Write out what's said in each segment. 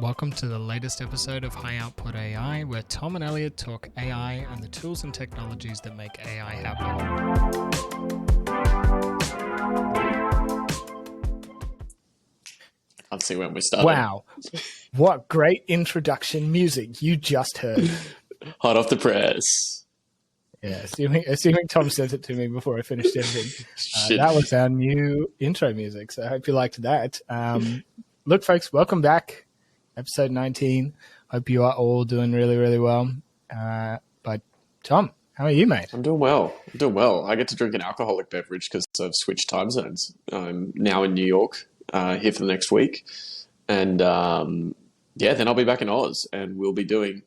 Welcome to the latest episode of High Output AI, where Tom and Elliot talk AI and the tools and technologies that make AI happen. I'll see when we start. Wow. What great introduction music you just heard. Hot off the press. Yeah, assuming Tom sent it to me before I finished editing. That was our new intro music, so I hope you liked that. Look, folks, welcome back. Episode 19. Hope you are all doing really, really well. But Tom, how are you, mate? I'm doing well. I get to drink an alcoholic beverage because I've switched time zones. I'm now in New York, here for the next week. And then I'll be back in Oz and we'll be doing,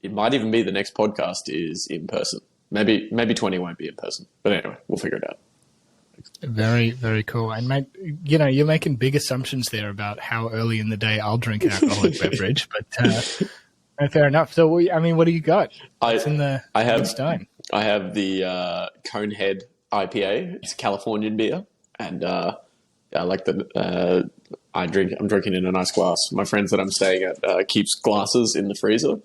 it might even be the next podcast is in person. Maybe 20 won't be in person. But anyway, we'll figure it out. Very, very cool. And mate, you know, you're making big assumptions there about how early in the day I'll drink an alcoholic beverage, but fair enough. So, what do you got? It's in the stein. I have the Conehead IPA. It's a Californian beer, and I like the. I'm drinking in a nice glass. My friends that I'm staying at keeps glasses in the freezer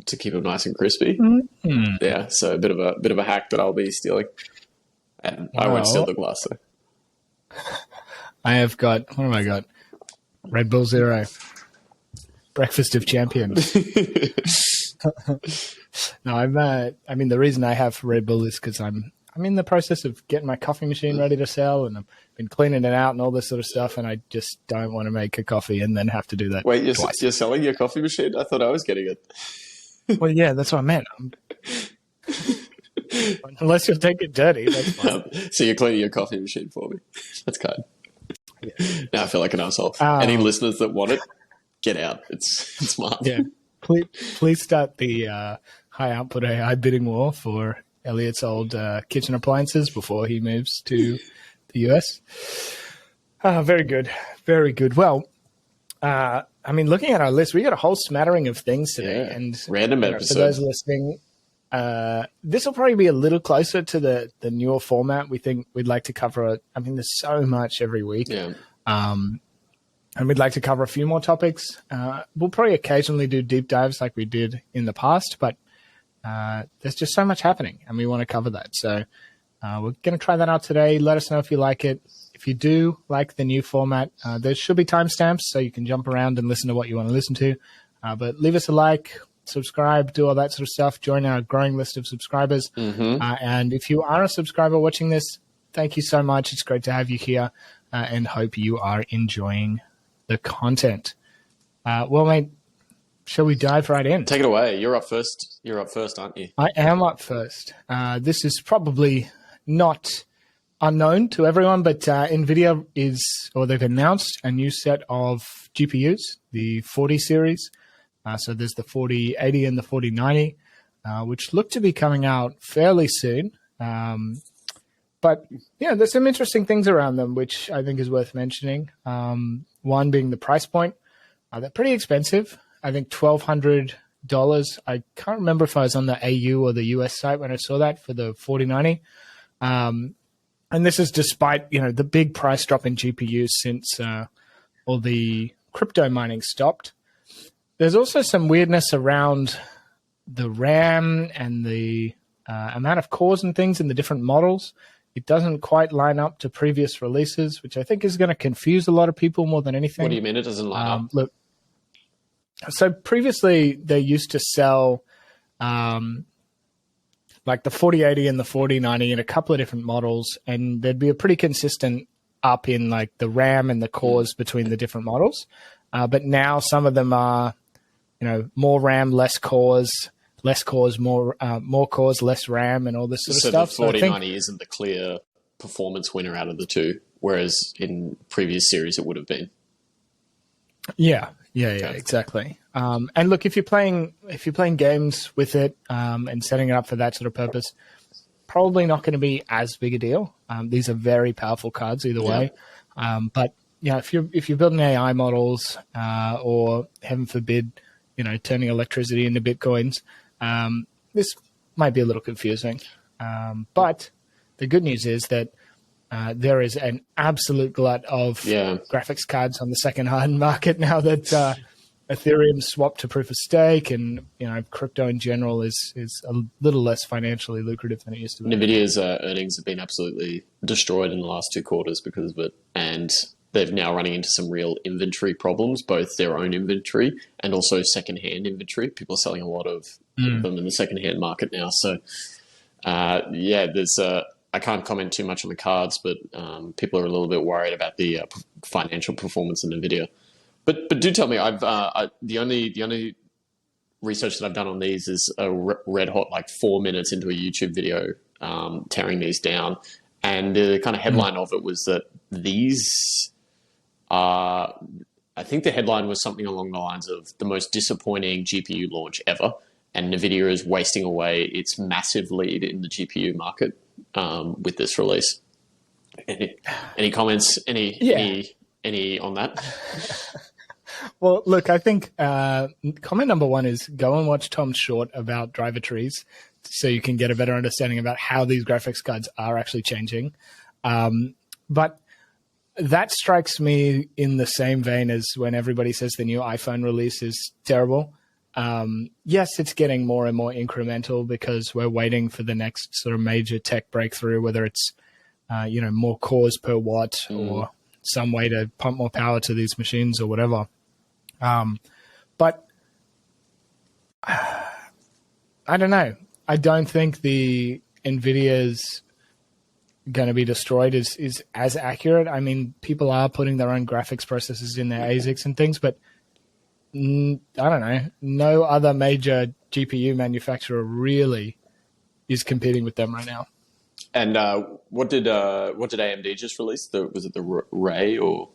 to keep them nice and crispy. Mm-hmm. Yeah, so a bit of a hack that I'll be stealing. And I won't steal the glass, though. I have got, what have I got? Red Bull Zero. Breakfast of Champions. No, the reason I have Red Bull is because I'm in the process of getting my coffee machine ready to sell, and I've been cleaning it out and all this sort of stuff, and I just don't want to make a coffee and then have to do that. Wait, you're selling your coffee machine? I thought I was getting it. Well, yeah, that's what I meant. Unless you'll take it dirty, that's fine. So you're cleaning your coffee machine for me. That's kind. Yeah. Now I feel like an asshole. Any listeners that want it, get out. It's smart. Yeah. Please start the high output AI bidding war for Elliot's old kitchen appliances before he moves to the US. Very good. Very good. Well, looking at our list, we got a whole smattering of things today. Yeah. And random episodes. For those listening, this will probably be a little closer to the newer format. We think we'd like to cover there's so much every week. Yeah. And we'd like to cover a few more topics. We'll probably occasionally do deep dives like we did in the past, but there's just so much happening and we want to cover that. So we're going to try that out today. Let us know if you like it. If you do like the new format, there should be timestamps so you can jump around and listen to what you want to listen to. But leave us a like, subscribe, do all that sort of stuff. Join our growing list of subscribers. Mm-hmm. And if you are a subscriber watching this, thank you so much. It's great to have you here and hope you are enjoying the content. Well, mate, shall we dive right in? Take it away. You're up first. Aren't you? I am up first. This is probably not unknown to everyone, but NVIDIA they've announced a new set of GPUs, the 40 series. So there's the 4080 and the 4090, which look to be coming out fairly soon. But yeah, there's some interesting things around them, which I think is worth mentioning. One being the price point. They're pretty expensive. I think $1,200. I can't remember if I was on the AU or the US site when I saw that for the 4090. And this is despite, the big price drop in GPUs since all the crypto mining stopped. There's also some weirdness around the RAM and the amount of cores and things in the different models. It doesn't quite line up to previous releases, which I think is going to confuse a lot of people more than anything. What do you mean it doesn't line up? Look, so previously they used to sell like the 4080 and the 4090 in a couple of different models, and there'd be a pretty consistent up in like the RAM and the cores between the different models. But now some of them are, more RAM, less cores, more cores, less RAM, and all this sort of stuff. So the 4090 isn't the clear performance winner out of the two, whereas in previous series it would have been. Yeah, exactly. And look, if you're playing games with it and setting it up for that sort of purpose, probably not going to be as big a deal. These are very powerful cards either way. But if you're building AI models or heaven forbid, turning electricity into bitcoins, this might be a little confusing. But the good news is that there is an absolute glut of graphics cards on the second-hand market now that Ethereum swap to proof of stake, and crypto in general is a little less financially lucrative than it used to be. NVIDIA's earnings have been absolutely destroyed in the last 2 quarters because of it, and they're now running into some real inventory problems, both their own inventory and also secondhand inventory. People are selling a lot of them in the secondhand market now. So, there's I can't comment too much on the cards, but people are a little bit worried about the financial performance of NVIDIA. But do tell me, the only research that I've done on these is a red hot 4 minutes into a YouTube video tearing these down, and the kind of headline of it was that these are, I think the headline was something along the lines of the most disappointing GPU launch ever, and NVIDIA is wasting away its massive lead in the GPU market with this release. Any comments? Any on that? Well, look, I think comment number 1 is go and watch Tom's short about driver trees so you can get a better understanding about how these graphics cards are actually changing. But that strikes me in the same vein as when everybody says the new iPhone release is terrible. Yes, it's getting more and more incremental because we're waiting for the next sort of major tech breakthrough, whether it's more cores per watt or some way to pump more power to these machines or whatever. But I don't know. I don't think the NVIDIA's going to be destroyed is as accurate. I mean, people are putting their own graphics processors in their ASICs and things, but I don't know. No other major GPU manufacturer really is competing with them right now. And what did AMD just release? Was it the Ray or?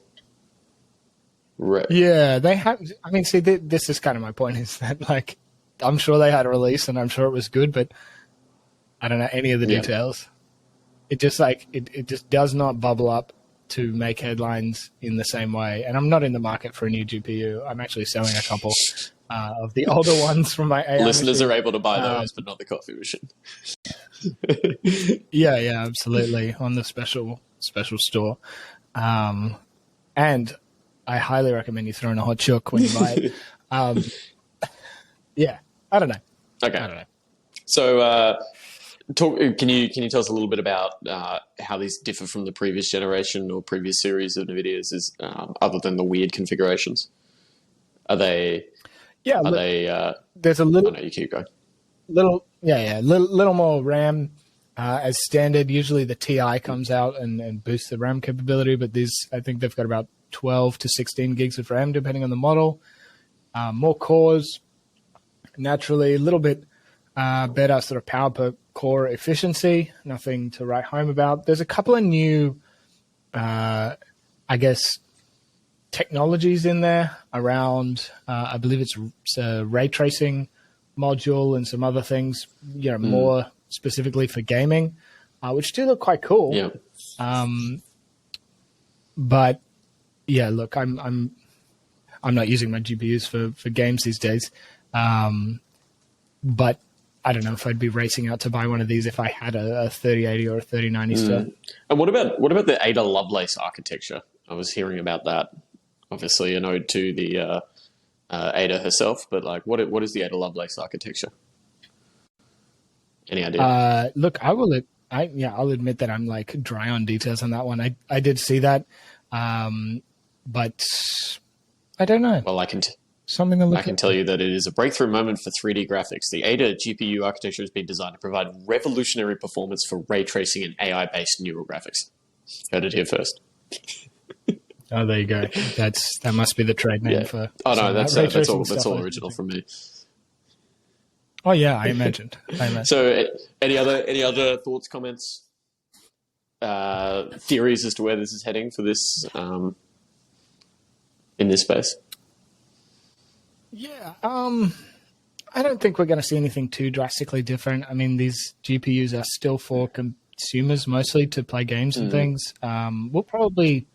Yeah, they have. I mean, see, this is kind of my point, is that I'm sure they had a release and I'm sure it was good, but I don't know any of the details. It just it just does not bubble up to make headlines in the same way. And I'm not in the market for a new GPU. I'm actually selling a couple of the older ones from my AI listeners machine. are able to buy those, but not the coffee machine. Yeah, absolutely, on the special store. And I highly recommend you throw in a hot chook when you buy it. I don't know. Okay. I don't know. So, can you tell us a little bit about how these differ from the previous generation or previous series of NVIDIAs? Other than the weird configurations, are they? Yeah. There's a little. Oh, no, you keep going. Little more RAM as standard. Usually the TI comes out and boosts the RAM capability, but I think they've got about 12 to 16 gigs of RAM depending on the model. More cores, naturally, a little bit better sort of power per core efficiency. Nothing to write home about. There's a couple of new, technologies in there around. I believe it's a ray tracing module and some other things, more specifically for gaming, which do look quite cool. Yeah. But yeah, look, I'm not using my GPUs for games these days. But I don't know if I'd be racing out to buy one of these if I had a 3080 or a 3090 still. And what about the Ada Lovelace architecture? I was hearing about that. Obviously, an ode to the Ada herself, but what is the Ada Lovelace architecture? Any idea? Look, I'll admit that I'm dry on details on that one. I did see that, but I don't know. Well, I can tell you that it is a breakthrough moment for 3D graphics. The Ada GPU architecture has been designed to provide revolutionary performance for ray tracing and AI-based neural graphics. Heard it here first. Oh, there you go. That must be the trade name for. Oh no, that's all original from me. Oh yeah, I imagined. So, any other thoughts, comments, theories as to where this is heading for this in this space? Yeah, I don't think we're going to see anything too drastically different. I mean, these GPUs are still for consumers mostly to play games and things. We'll probably.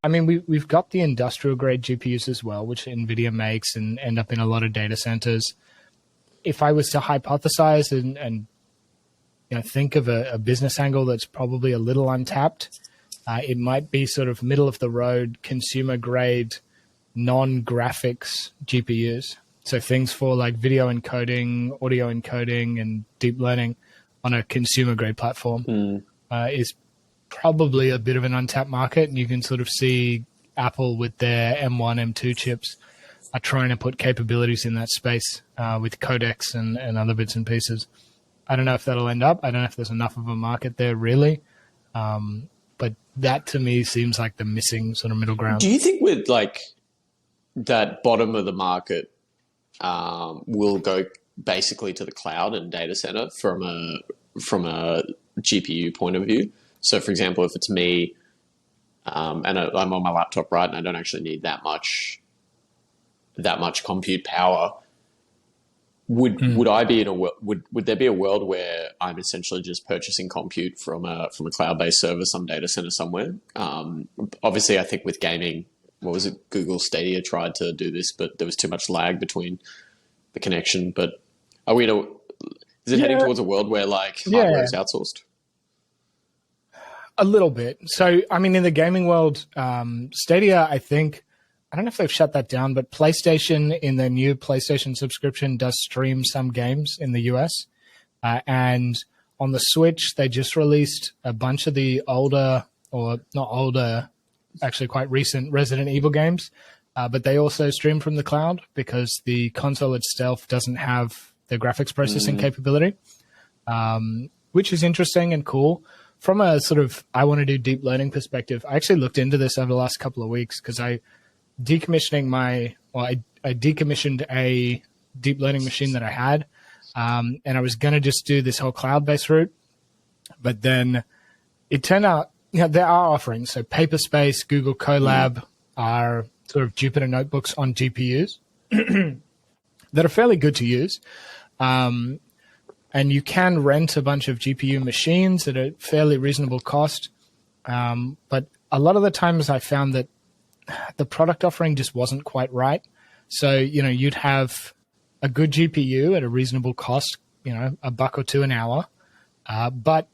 I mean, we've got the industrial grade GPUs as well, which NVIDIA makes and end up in a lot of data centers. If I was to hypothesize and think of a business angle that's probably a little untapped, it might be sort of middle of the road consumer grade non-graphics GPUs. So things for like video encoding, audio encoding, and deep learning on a consumer-grade platform is probably a bit of an untapped market. And you can sort of see Apple with their M1, M2 chips are trying to put capabilities in that space with codecs and other bits and pieces. I don't know if that'll end up. I don't know if there's enough of a market there, really. But that, to me, seems like the missing sort of middle ground. Do you think with like that bottom of the market will go basically to the cloud and data center from a GPU point of view? So, for example, if it's me and I'm on my laptop, right, and I don't actually need that much compute power, would I be in a would there be a world where I'm essentially just purchasing compute from a cloud-based server, some data center somewhere? Obviously, I think with gaming, what was it? Google Stadia tried to do this, but there was too much lag between the connection. But are we is it heading towards a world where like hardware is outsourced? A little bit. So, I mean, in the gaming world, Stadia, I don't know if they've shut that down, but PlayStation in their new PlayStation subscription does stream some games in the US. And on the Switch, they just released a bunch of the older, or not older, actually quite recent Resident Evil games. But they also stream from the cloud because the console itself doesn't have the graphics processing capability, which is interesting and cool. From a sort of, I want to do deep learning perspective, I actually looked into this over the last couple of weeks because I decommissioned a deep learning machine that I had, and I was going to just do this whole cloud-based route. But then it turned out, there are offerings. So Paperspace, Google Colab are sort of Jupyter notebooks on GPUs that are fairly good to use. And you can rent a bunch of GPU machines at a fairly reasonable cost. But a lot of the times I found that the product offering just wasn't quite right. So, you'd have a good GPU at a reasonable cost, $1 or $2 an hour, but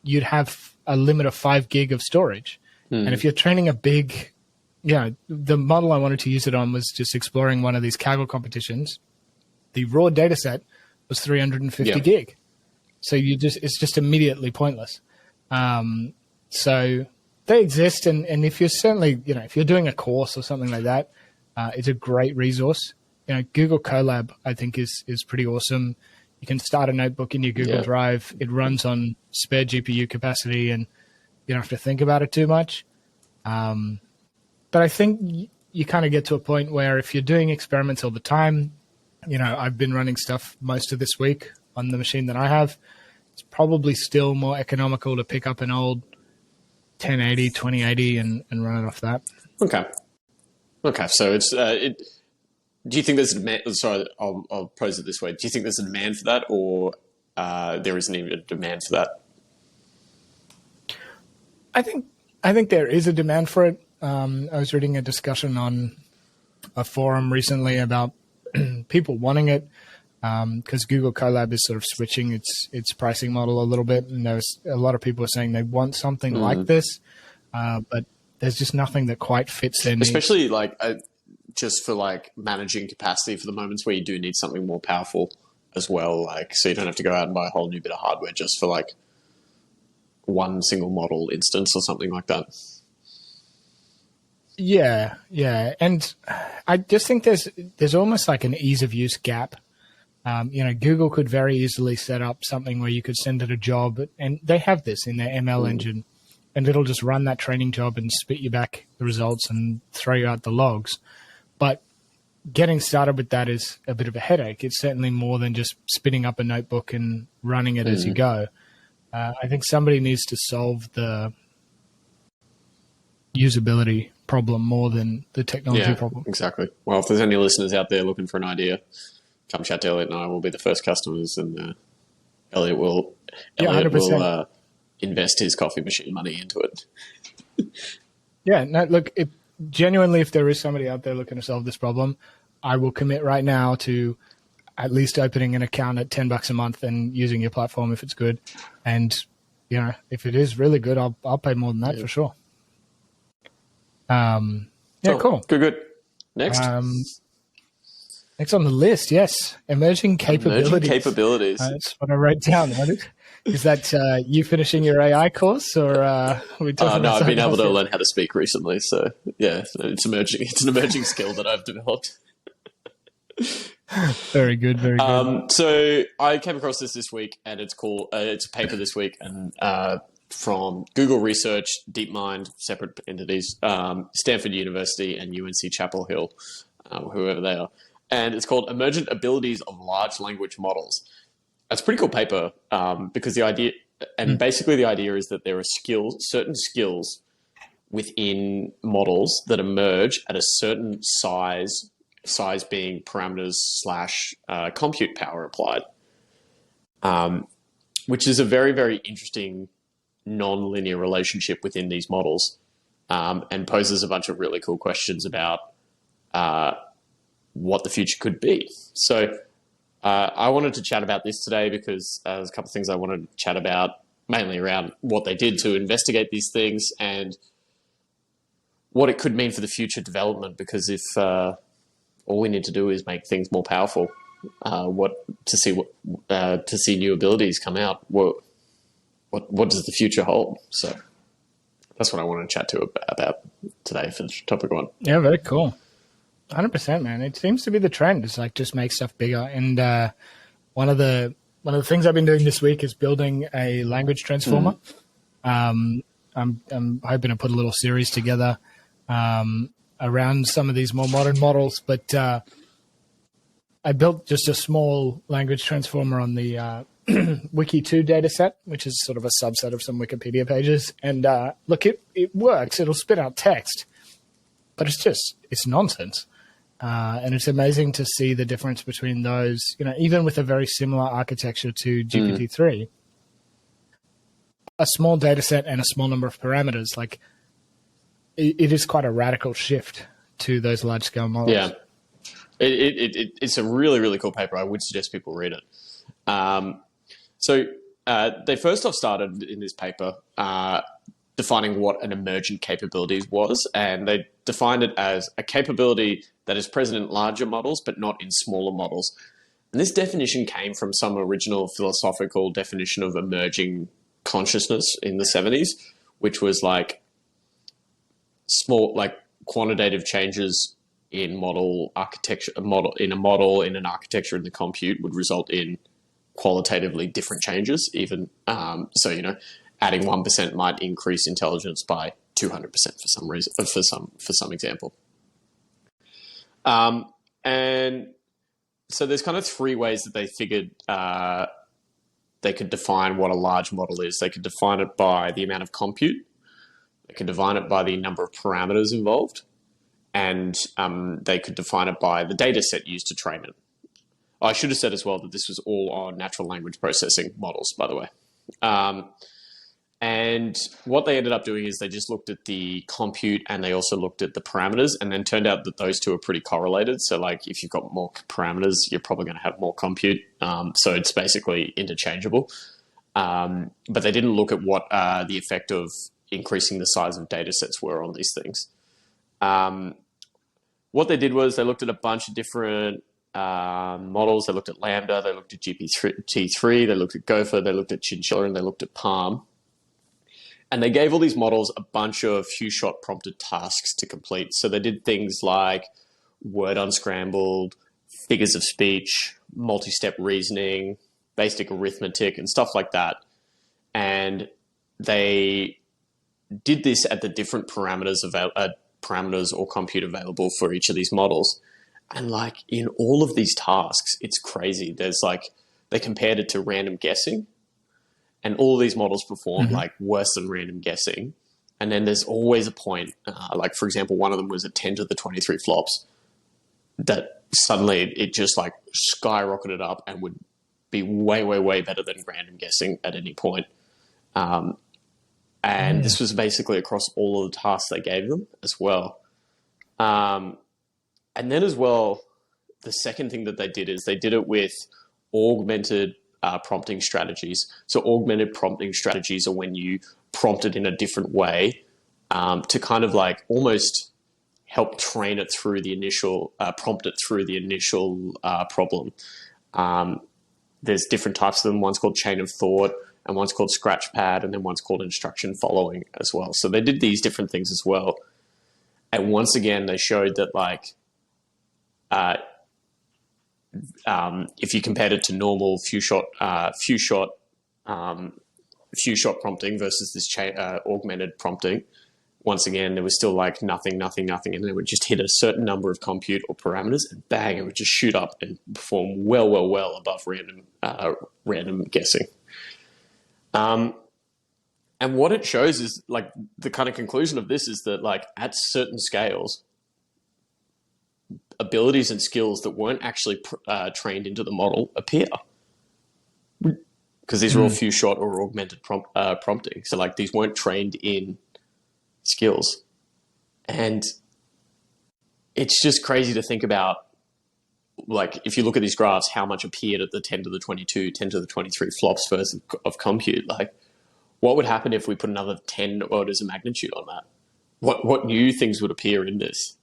you'd have a limit of 5 gig of storage. And if you're training a big, the model I wanted to use it on was just exploring one of these Kaggle competitions. The raw data set was 350 gig. So it's just immediately pointless. So they exist. And if you're certainly, if you're doing a course or something like that, it's a great resource. Google Colab, I think is pretty awesome. You can start a notebook in your Google Drive. It runs on spare GPU capacity and you don't have to think about it too much. But I think you kind of get to a point where if you're doing experiments all the time, I've been running stuff most of this week on the machine that I have. It's probably still more economical to pick up an old 1080, 2080 and run it off that. Okay. So it's, do you think there's a demand? Sorry, I'll pose it this way. Do you think there's a demand for that or there isn't even a demand for that? I think there is a demand for it. I was reading a discussion on a forum recently about people wanting it because Google Colab is sort of switching its pricing model a little bit, and there's a lot of people are saying they want something like this, but there's just nothing that quite fits their needs. Especially like just for like managing capacity for the moments where you do need something more powerful as well, like so you don't have to go out and buy a whole new bit of hardware just for like one single model instance or something like that. Yeah. And I just think there's almost like an ease of use gap. Google could very easily set up something where you could send it a job, and they have this in their ML engine, and it'll just run that training job and spit you back the results and throw you out the logs. But getting started with that is a bit of a headache. It's certainly more than just spinning up a notebook and running it as you go. I think somebody needs to solve the usability problem more than the technology problem. Exactly. Well, if there's any listeners out there looking for an idea, come chat to Elliot and I. Will be the first customers, and Elliot will invest his coffee machine money into it. Look, genuinely, if there is somebody out there looking to solve this problem, I will commit right now to at least opening an account at $10 a month and using your platform if it's good. And, if it is really good, I'll pay more than that for sure. Cool. Good. next. Next on the list, yes, emerging capabilities. Emerging capabilities. That's what I wrote down. Is that you finishing your AI course, or are we talking No, about I've been able to here? learn how to speak recently, so yeah, it's emerging. It's an emerging skill that I've developed. Very good, very good. So I came across this week, and it's called. It's a paper this week, and from Google Research, Deepmind, separate entities, Stanford University, and UNC Chapel Hill, whoever they are. And it's called Emergent Abilities of Large Language Models. It's a pretty cool paper because the idea, and basically the idea is that there are certain skills within models that emerge at a certain size being parameters / compute power applied, which is a very, very interesting non-linear relationship within these models, and poses a bunch of really cool questions about what the future could be. So I wanted to chat about this today because there's a couple of things I wanted to chat about, mainly around what they did to investigate these things and what it could mean for the future development. Because if all we need to do is make things more powerful, to see new abilities come out, what does the future hold? So that's what I want to chat about today for topic one. Yeah, very cool. 100%, man. It seems to be the trend. It's like just make stuff bigger. And one of the things I've been doing this week is building a language transformer. I'm hoping to put a little series together around some of these more modern models. But I built just a small language transformer on the Wiki2 dataset, which is sort of a subset of some Wikipedia pages. And look, it works. It'll spit out text, but it's nonsense. And it's amazing to see the difference between those, even with a very similar architecture to GPT-3, a small data set and a small number of parameters. Like it is quite a radical shift to those large scale models. Yeah. It's a really, really cool paper. I would suggest people read it. So they first off started in this paper defining what an emergent capability was, and they defined it as a capability that is present in larger models but not in smaller models. And this definition came from some original philosophical definition of emerging consciousness in the 70s, which was like quantitative changes in model architecture, in an architecture in the compute would result in qualitatively different changes. Even adding 1% might increase intelligence by 200% for some reason, for some example. And so there's kind of three ways that they figured they could define what a large model is. They could define it by the amount of compute. They could define it by the number of parameters involved. And they could define it by the data set used to train it. I should have said as well that this was all on natural language processing models, by the way. And what they ended up doing is they just looked at the compute and they also looked at the parameters, and then turned out that those two are pretty correlated. So like if you've got more parameters, you're probably going to have more compute. So it's basically interchangeable. But they didn't look at what the effect of increasing the size of data sets were on these things. What they did was they looked at a bunch of different models. They looked at Lambda, they looked at GPT-3, they looked at Gopher, they looked at Chinchilla, and they looked at Palm. And they gave all these models a bunch of few-shot prompted tasks to complete. So they did things like word unscrambled, figures of speech, multi-step reasoning, basic arithmetic, and stuff like that. And they did this at the different parameters or compute available for each of these models. And like in all of these tasks, it's crazy. There's like, they compared it to random guessing, and all these models performed like worse than random guessing. And then there's always a point, like for example, one of them was a 10 to the 23 flops, that suddenly it just like skyrocketed up and would be way, way, way better than random guessing at any point. And this was basically across all of the tasks they gave them as well. And then as well, the second thing that they did is they did it with augmented prompting strategies. So augmented prompting strategies are when you prompt it in a different way to kind of like almost help train it through the initial, prompt it through the initial problem. There's different types of them. One's called chain of thought, and one's called scratchpad, and then one's called instruction following as well. So they did these different things as well. And once again, they showed that if you compared it to normal few shot prompting versus this augmented prompting, once again, there was still like nothing, and they would just hit a certain number of compute or parameters, and bang, it would just shoot up and perform well above random guessing. And what it shows is like the kind of conclusion of this is that like at certain scales, abilities and skills that weren't actually trained into the model appear, because these are all few shot or augmented prompting. So like these weren't trained in skills. And it's just crazy to think about, like, if you look at these graphs, how much appeared at the 10 to the 22, 10 to the 23 flops versus of compute. Like, what would happen if we put another 10 orders of magnitude on that? What new things would appear in this?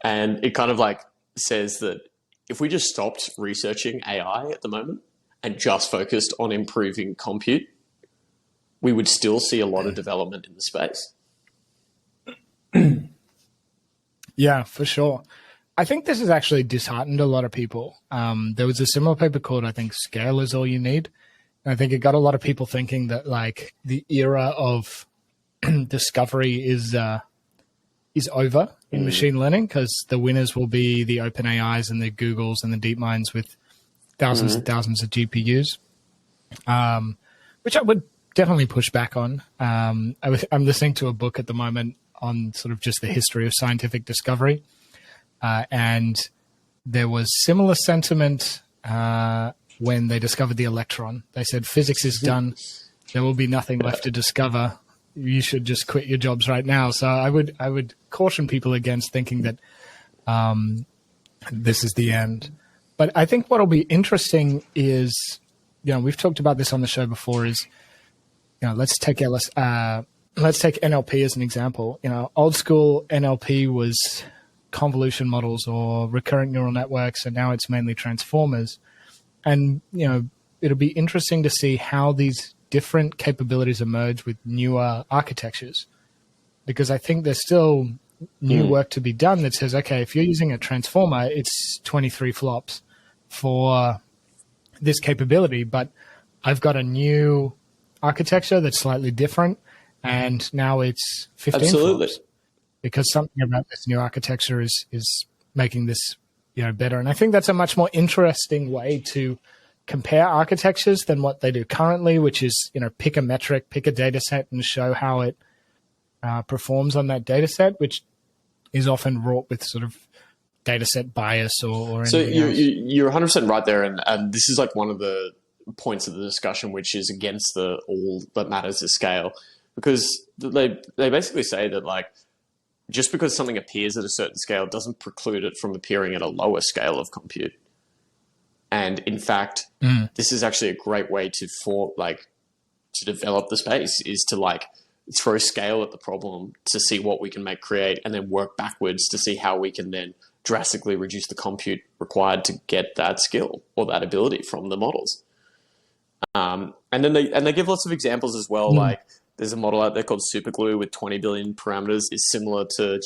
And it kind of like says that if we just stopped researching AI at the moment and just focused on improving compute, we would still see a lot of development in the space. Yeah, for sure. I think this has actually disheartened a lot of people. There was a similar paper called, I think, Scale is All You Need. And I think it got a lot of people thinking that like the era of discovery is over in machine learning, because the winners will be the OpenAIs and the Googles and the Deepminds with thousands and thousands of GPUs, which I would definitely push back on. I'm listening to a book at the moment on sort of just the history of scientific discovery. And there was similar sentiment when they discovered the electron. They said, physics is done. There will be nothing left to discover. You should just quit your jobs right now. So I would caution people against thinking that this is the end. But I think what'll be interesting is, we've talked about this on the show before, is, let's take NLP as an example. Old school NLP was convolution models or recurrent neural networks, and now it's mainly transformers. And, it'll be interesting to see how these different capabilities emerge with newer architectures, because I think there's still new work to be done that says, okay, if you're using a transformer, it's 23 flops for this capability, but I've got a new architecture that's slightly different, and now it's 15 flops, because something about this new architecture is making this better. And I think that's a much more interesting way to compare architectures than what they do currently, which is pick a metric, pick a data set, and show how it performs on that data set, which is often wrought with sort of data set bias or anything else. You're 100% right there, and this is like one of the points of the discussion which is against the all that matters is scale, because they basically say that like just because something appears at a certain scale doesn't preclude it from appearing at a lower scale of compute. And in fact, this is actually a great way to develop the space, is to like throw scale at the problem to see what we can create, and then work backwards to see how we can then drastically reduce the compute required to get that skill or that ability from the models. And then they give lots of examples as well. Like there's a model out there called Superglue with 20 billion parameters, is similar to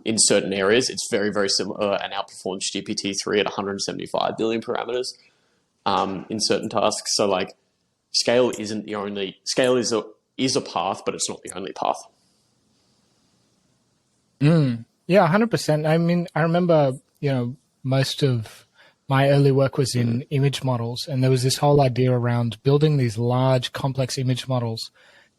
in certain areas. It's very, very similar and outperforms GPT-3 at 175 billion parameters in certain tasks. So like scale isn't the only, scale is a path, but it's not the only path. Yeah, 100%. I mean, I remember, most of my early work was in image models, and there was this whole idea around building these large, complex image models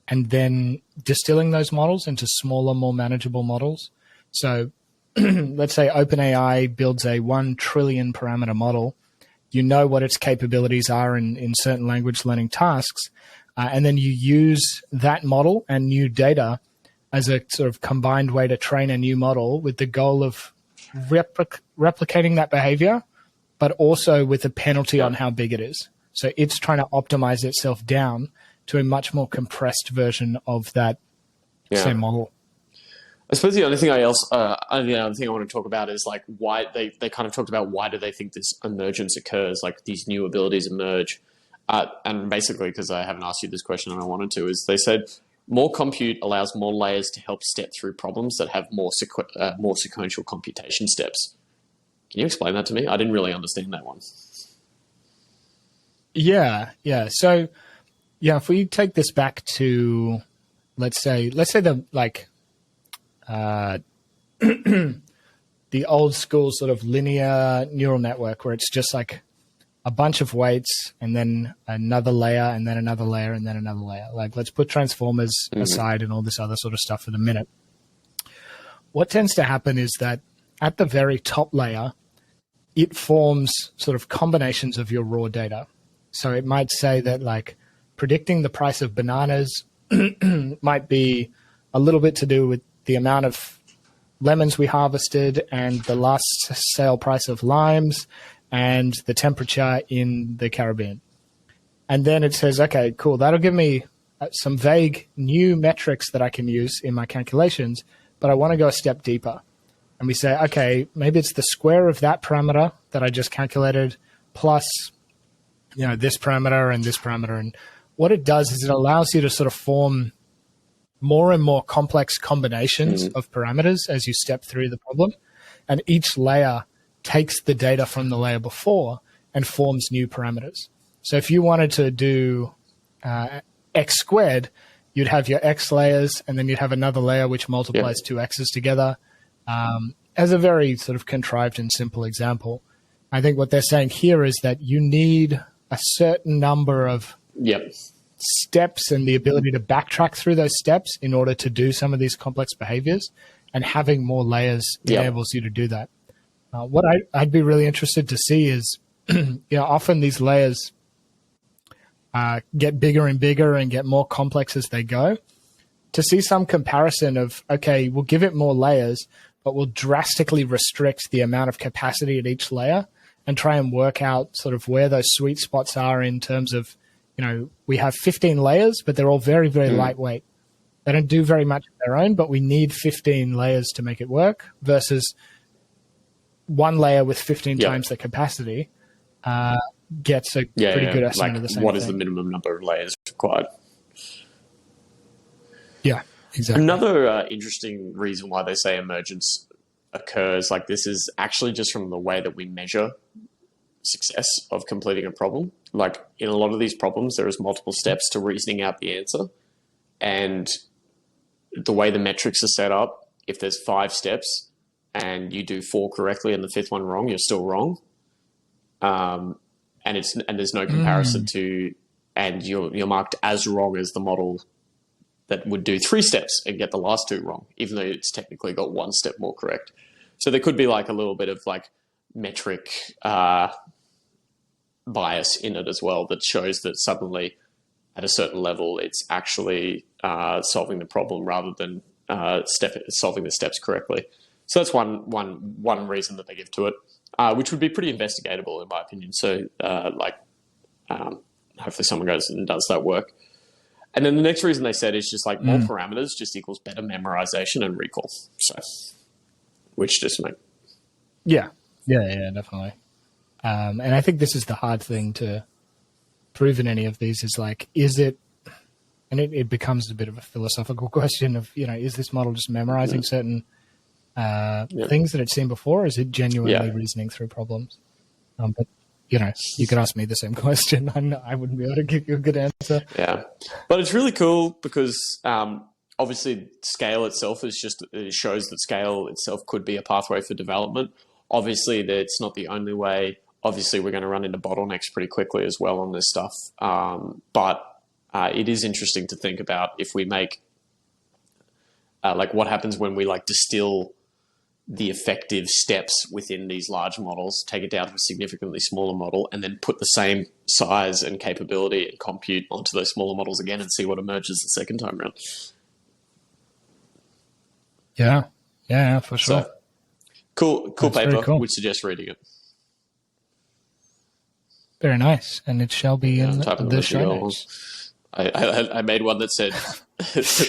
and then distilling those models into smaller, more manageable models. So let's say OpenAI builds a 1 trillion parameter model. You know what its capabilities are in certain language learning tasks, and then you use that model and new data as a sort of combined way to train a new model with the goal of replicating that behavior, but also with a penalty on how big it is. So it's trying to optimize itself down to a much more compressed version of that same model. I suppose the only thing the other thing I want to talk about is like why they kind of talked about why do they think this emergence occurs, like these new abilities emerge. And basically, because I haven't asked you this question and I wanted to, is they said more compute allows more layers to help step through problems that have more sequential computation steps. Can you explain that to me? I didn't really understand that one. Yeah. So, yeah, if we take this back to, let's say the like the old school sort of linear neural network where it's just like a bunch of weights and then another layer and then another layer and then another layer. Like, let's put transformers aside and all this other sort of stuff for the minute. What tends to happen is that at the very top layer, it forms sort of combinations of your raw data. So it might say that like predicting the price of bananas might be a little bit to do with the amount of lemons we harvested and the last sale price of limes and the temperature in the Caribbean. And then it says, okay, cool, that'll give me some vague new metrics that I can use in my calculations, but I want to go a step deeper. And we say, okay, maybe it's the square of that parameter that I just calculated plus, this parameter and this parameter. And what it does is it allows you to sort of form more and more complex combinations of parameters as you step through the problem. And each layer takes the data from the layer before and forms new parameters. So if you wanted to do x squared, you'd have your x layers, and then you'd have another layer which multiplies two x's together. As a very sort of contrived and simple example, I think what they're saying here is that you need a certain number of steps and the ability to backtrack through those steps in order to do some of these complex behaviors, and having more layers enables you to do that. What I'd be really interested to see is, often these layers get bigger and bigger and get more complex as they go. To see some comparison of, okay, we'll give it more layers, but we'll drastically restrict the amount of capacity at each layer and try and work out sort of where those sweet spots are in terms of, we have 15 layers, but they're all very, very lightweight. They don't do very much on their own, but we need 15 layers to make it work versus one layer with 15 times the capacity gets a pretty good estimate of the same what thing. is the minimum number of layers required? Yeah, exactly. Another interesting reason why they say emergence occurs like this is actually just from the way that we measure success of completing a problem. Like in a lot of these problems, there is multiple steps to reasoning out the answer. And the way the metrics are set up, if there's 5 steps and you do 4 correctly and the 5th one wrong, you're still wrong. And there's no comparison to, and you're marked as wrong as the model that would do 3 steps and get the last 2 wrong, even though it's technically got 1 step more correct. So there could be like a little bit of like metric bias in it as well that shows that suddenly at a certain level it's actually solving the problem rather than solving the steps correctly. So that's one reason that they give to it, which would be pretty investigatable in my opinion. So hopefully someone goes and does that work. And then the next reason they said is just like more parameters just equals better memorization and recall. So, which just make. Yeah, definitely. And I think this is the hard thing to prove in any of these is like, is it, and it becomes a bit of a philosophical question of, is this model just memorizing certain things that it's seen before? Or is it genuinely reasoning through problems? But you could ask me the same question. I wouldn't be able to give you a good answer. Yeah, but it's really cool because obviously scale itself it shows that scale itself could be a pathway for development. Obviously, that's not the only way. Obviously, we're going to run into bottlenecks pretty quickly as well on this stuff. But it is interesting to think about if we make like what happens when we like distill the effective steps within these large models, take it down to a significantly smaller model, and then put the same size and capability and compute onto those smaller models again and see what emerges the second time around. Yeah, for sure. So, cool That's paper. cool. Would suggest reading it. Very nice. And it shall be in the show notes. I made one that said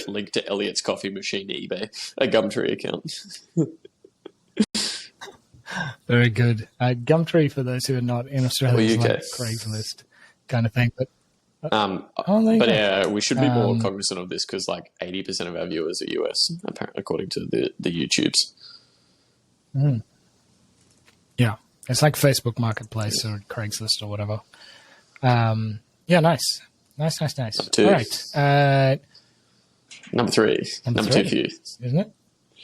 link to Elliot's coffee machine to eBay, a Gumtree account. Very good. Gumtree, for those who are not in Australia, is UK. like Craigslist kind of thing. But But yeah, we should be more cognizant of this because like 80% of our viewers are US, apparently, according to the YouTubes. Yeah, it's like Facebook Marketplace or Craigslist or whatever. Yeah, nice. Two. All right. Number three. Number two for you. Isn't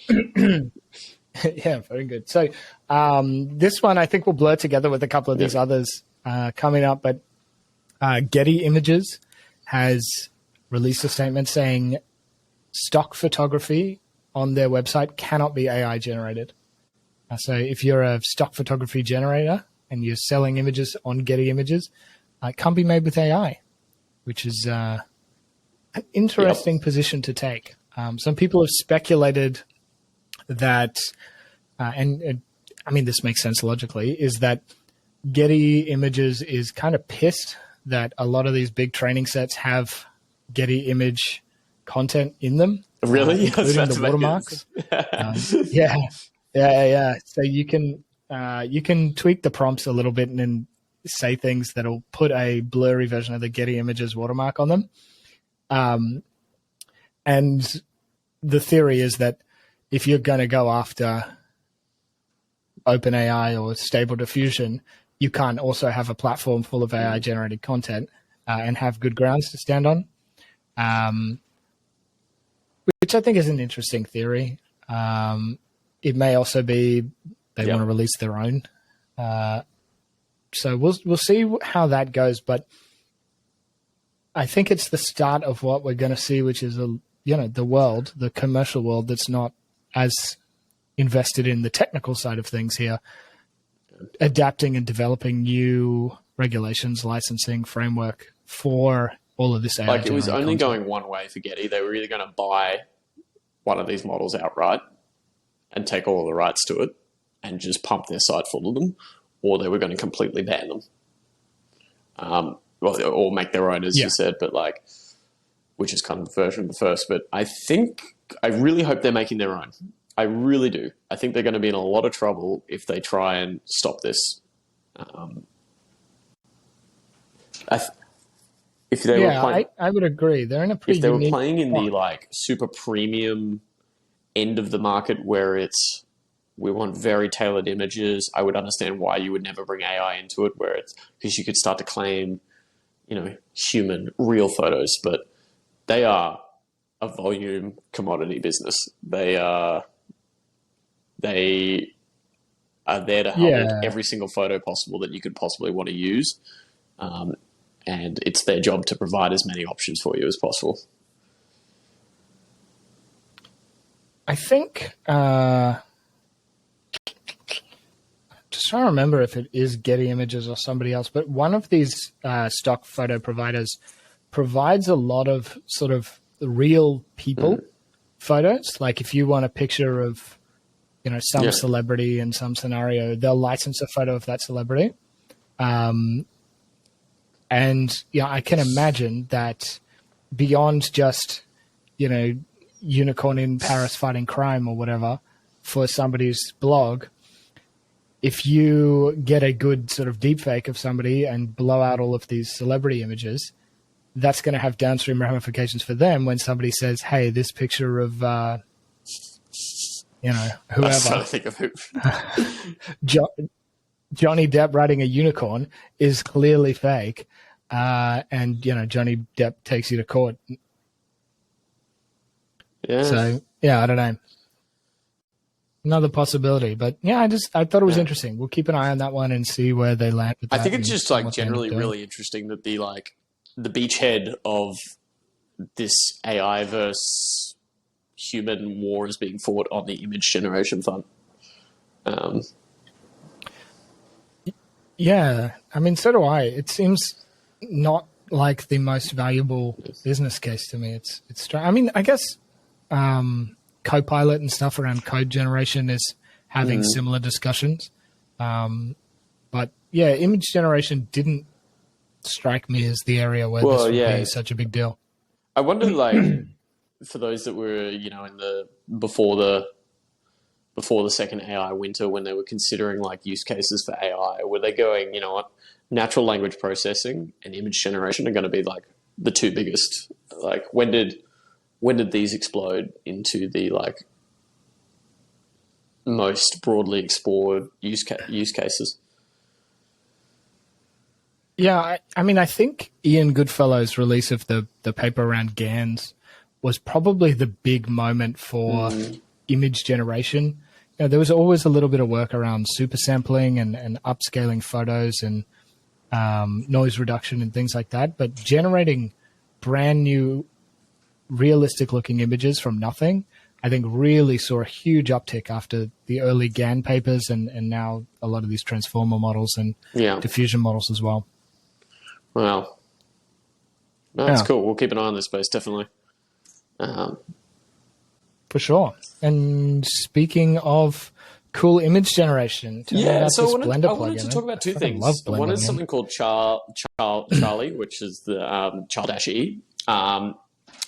it? Yeah, very good. So this one I think will blur together with a couple of these others coming up, but Getty Images has released a statement saying stock photography on their website cannot be AI generated. So if you're a stock photography generator and you're selling images on Getty Images, it can't be made with AI, which is an interesting position to take. Some people have speculated that, and I mean, this makes sense logically, is that Getty Images is kind of pissed that a lot of these big training sets have Getty image content in them. Really? Including the watermarks. Yeah. So you can tweak the prompts a little bit and then say things that'll put a blurry version of the Getty Images watermark on them. And the theory is that if you're going to go after OpenAI or Stable Diffusion, you can't also have a platform full of AI generated content and have good grounds to stand on, which I think is an interesting theory. It may also be they want to release their own. So we'll see how that goes, but I think it's the start of what we're going to see, which is the commercial world that's not as invested in the technical side of things here, adapting and developing new regulations, licensing framework for all of this AI. Like it was only going one way for Getty. They were either going to buy one of these models outright and take all of the rights to it and just pump their site full of them, or they were going to completely ban them. Or make their own, as you said, but like, which is kind of the version of the first. But I really hope they're making their own. I really do. I think they're going to be in a lot of trouble if they try and stop this. If they were playing, I would agree. They're in a pretty. If they were playing in the like super premium end of the market where we want very tailored images, I would understand why you would never bring AI into it, where it's because you could start to claim, human, real photos, but they are a volume commodity business. They are there to hold every single photo possible that you could possibly want to use. And it's their job to provide as many options for you as possible. I think, just trying to remember if it is Getty Images or somebody else, but one of these stock photo providers provides a lot of sort of real people photos. Like if you want a picture of, some celebrity in some scenario, they'll license a photo of that celebrity. And I can imagine that beyond just, unicorn in Paris fighting crime or whatever for somebody's blog, if you get a good sort of deepfake of somebody and blow out all of these celebrity images, that's going to have downstream ramifications for them when somebody says, hey, this picture of, whoever. I was trying to think of who. Johnny Depp riding a unicorn is clearly fake. And, Johnny Depp takes you to court. Yeah. So, I don't know. Another possibility. But, I thought it was interesting. We'll keep an eye on that one and see where they land with that. I think it's just like generally really interesting that the beachhead of this AI versus human war is being fought on the image generation front. Yeah, I mean, so do I. It seems not like the most valuable business case to me. It's I mean, I guess Copilot and stuff around code generation is having similar discussions. But image generation didn't strike me as the area where this would be such a big deal. I wonder, like, for those that were, you know, in the before the second AI winter, when they were considering like use cases for AI, were they going, you know what, natural language processing and image generation are going to be like the two biggest? Like, when did these explode into the like most broadly explored use cases? Yeah, I mean, I think Ian Goodfellow's release of the paper around GANs was probably the big moment for image generation. You know, there was always a little bit of work around super sampling and upscaling photos and noise reduction and things like that. But generating brand new, realistic looking images from nothing, I think really saw a huge uptick after the early GAN papers and now a lot of these transformer models and diffusion models as well. Wow. No, that's cool. We'll keep an eye on this space, definitely. For sure. And speaking of cool image generation, tell me about so this I Blender wanted to talk about two things. One is something called Chal-E, which is the Chal-E, and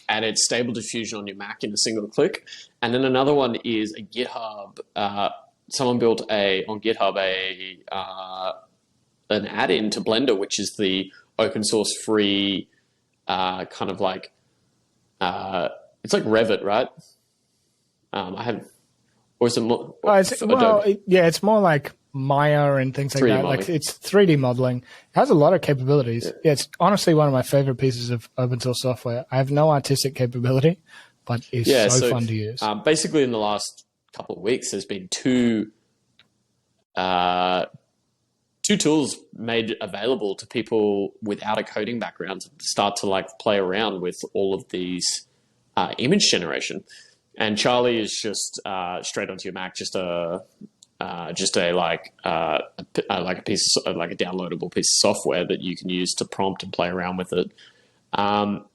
it's stable diffusion on your Mac in a single click. And then another one is a GitHub. Someone built on GitHub an add-in to Blender, which is the open source free kind of like it's like Revit, right? I have, or is it more? It's more like Maya and things like that. Modeling. Like it's 3D modeling. It has a lot of capabilities. Yeah, it's honestly one of my favorite pieces of open source software. I have no artistic capability, but it's so fun to use. Basically, in the last couple of weeks, there's been two tools made available to people without a coding background to start to like play around with all of these image generation. And Chal-E is just straight onto your Mac, just a piece of, like a downloadable piece of software that you can use to prompt and play around with it. But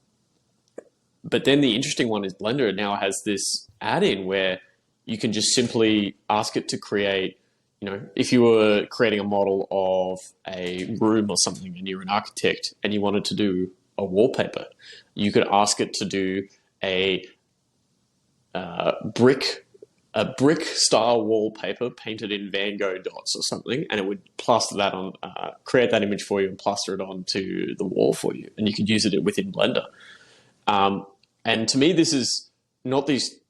then the interesting one is Blender now has this add-in where you can just simply ask it to create, you know, if you were creating a model of a room or something and you're an architect and you wanted to do a wallpaper, you could ask it to do a brick style wallpaper painted in Van Gogh dots or something, and it would plaster that on, create that image for you and plaster it onto the wall for you, and you could use it within Blender. And to me, this is not these